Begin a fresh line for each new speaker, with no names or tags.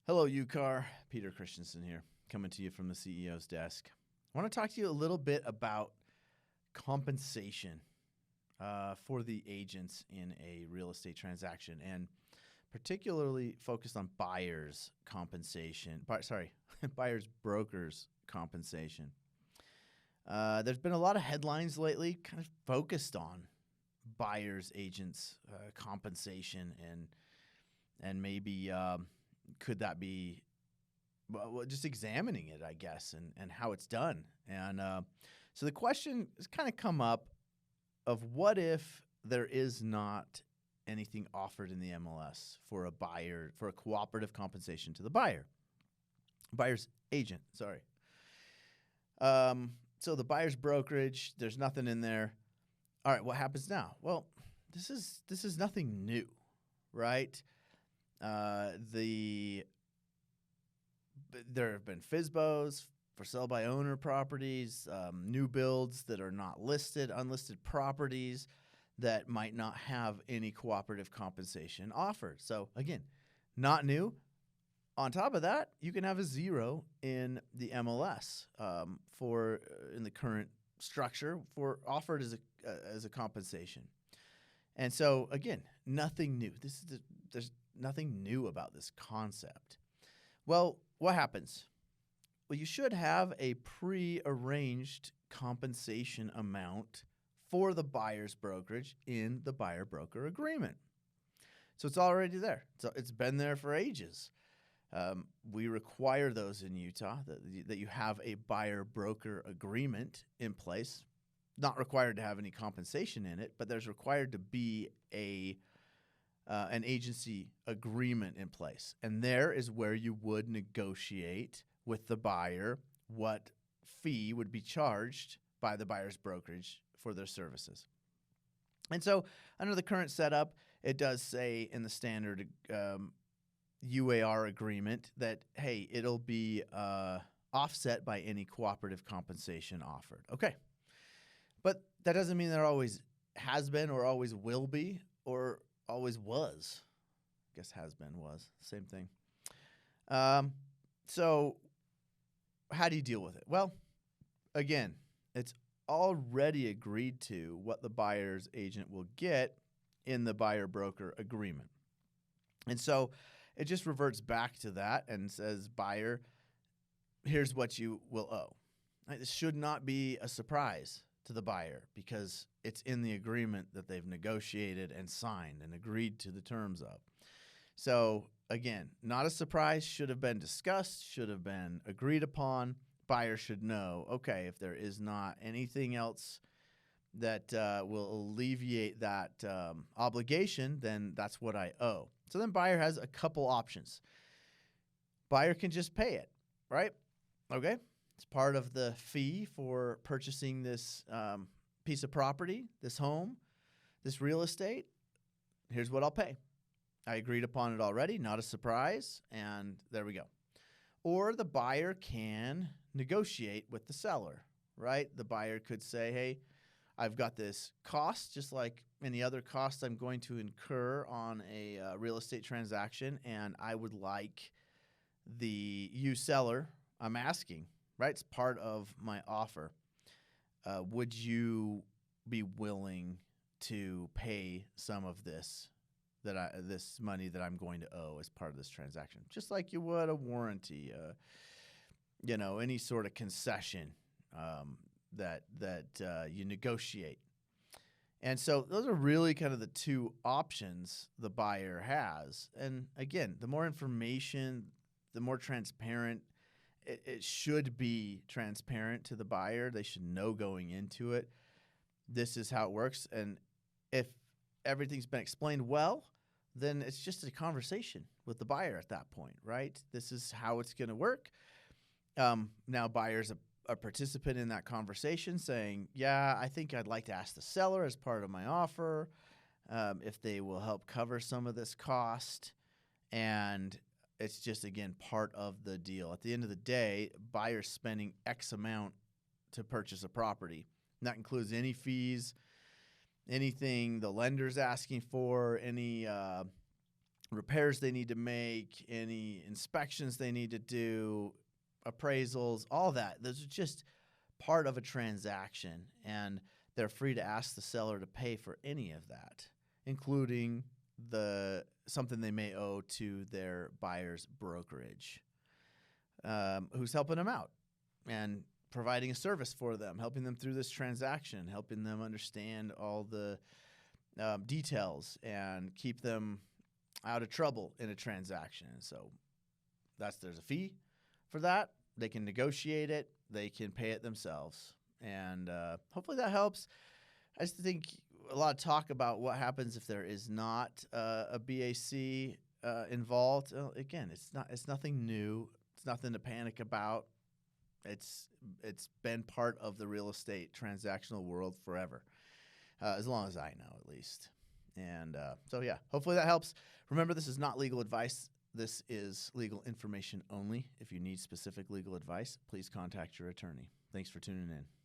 Hello, UCAR. Peter Christensen here, coming to you from the CEO's desk. I want to talk to you a little bit about compensation for the agents in a real estate transaction, and particularly focused on buyers' compensation. Buyers' brokers' compensation. There's been a lot of headlines lately kind of focused on buyers' agents' compensation and maybe could that be just examining it, I guess, and how it's done. And so the question has kind of come up of what if there is not anything offered in the MLS for a buyer, for a cooperative compensation to the buyer's agent, sorry. So the buyer's brokerage, there's nothing in there. All right, what happens now? Well, this is nothing new, right? There have been FSBOs, for sale by owner properties, new builds that are not listed, unlisted properties that might not have any cooperative compensation offered. So again, not new. On top of that, you can have a zero in the MLS in the current structure for offered as a compensation. And so again, nothing new. There's nothing new about this concept. Well, what happens? Well, you should have a pre-arranged compensation amount for the buyer's brokerage in the buyer-broker agreement. So it's already there. So it's been there for ages. We require those in Utah, that you have a buyer-broker agreement in place. Not required to have any compensation in it, but there's required to be an agency agreement in place. And there is where you would negotiate with the buyer what fee would be charged by the buyer's brokerage for their services. And so under the current setup, it does say in the standard UAR agreement that, hey, it'll be offset by any cooperative compensation offered. Okay. But that doesn't mean there always has been or always will be or always was. I guess has been, was, same thing. So how do you deal with it? Well, again, it's already agreed to what the buyer's agent will get in the buyer-broker agreement. And so it just reverts back to that and says, buyer, here's what you will owe. This should not be a surprise to the buyer because it's in the agreement that they've negotiated and signed and agreed to the terms of. So again, not a surprise, should have been discussed, should have been agreed upon. Buyer should know, okay, if there is not anything else that will alleviate that obligation, then that's what I owe. So then buyer has a couple options. Buyer can just pay it, right? Okay. It's part of the fee for purchasing this piece of property, this home, this real estate. Here's what I'll pay. I agreed upon it already, not a surprise, and there we go. Or the buyer can negotiate with the seller, right? The buyer could say, hey, I've got this cost, just like any other cost I'm going to incur on a real estate transaction, and I would like you seller, I'm asking, right? It's part of my offer. Would you be willing to pay some of this money that I'm going to owe as part of this transaction? Just like you would a warranty, any sort of concession that you negotiate. And so those are really kind of the two options the buyer has. And again, the more information, the more transparent. It should be transparent to the buyer. They should know going into it, this is how it works. And if everything's been explained well, then it's just a conversation with the buyer at that point, right? This is how it's going to work. Now buyer's a participant in that conversation saying, yeah, I think I'd like to ask the seller as part of my offer if they will help cover some of this cost. And it's just, again, part of the deal. At the end of the day, buyer's spending X amount to purchase a property. And that includes any fees, anything the lender's asking for, any repairs they need to make, any inspections they need to do, appraisals, all that. Those are just part of a transaction, and they're free to ask the seller to pay for any of that, including something they may owe to their buyer's brokerage, who's helping them out and providing a service for them, helping them through this transaction, helping them understand all the details and keep them out of trouble in a transaction. So there's a fee for that. They can negotiate it. They can pay it themselves. And hopefully that helps. I just think a lot of talk about what happens if there is not a BAC involved. Again, it's nothing new. It's nothing to panic about. It's been part of the real estate transactional world forever, as long as I know, at least. And so, yeah, hopefully that helps. Remember, this is not legal advice. This is legal information only. If you need specific legal advice, please contact your attorney. Thanks for tuning in.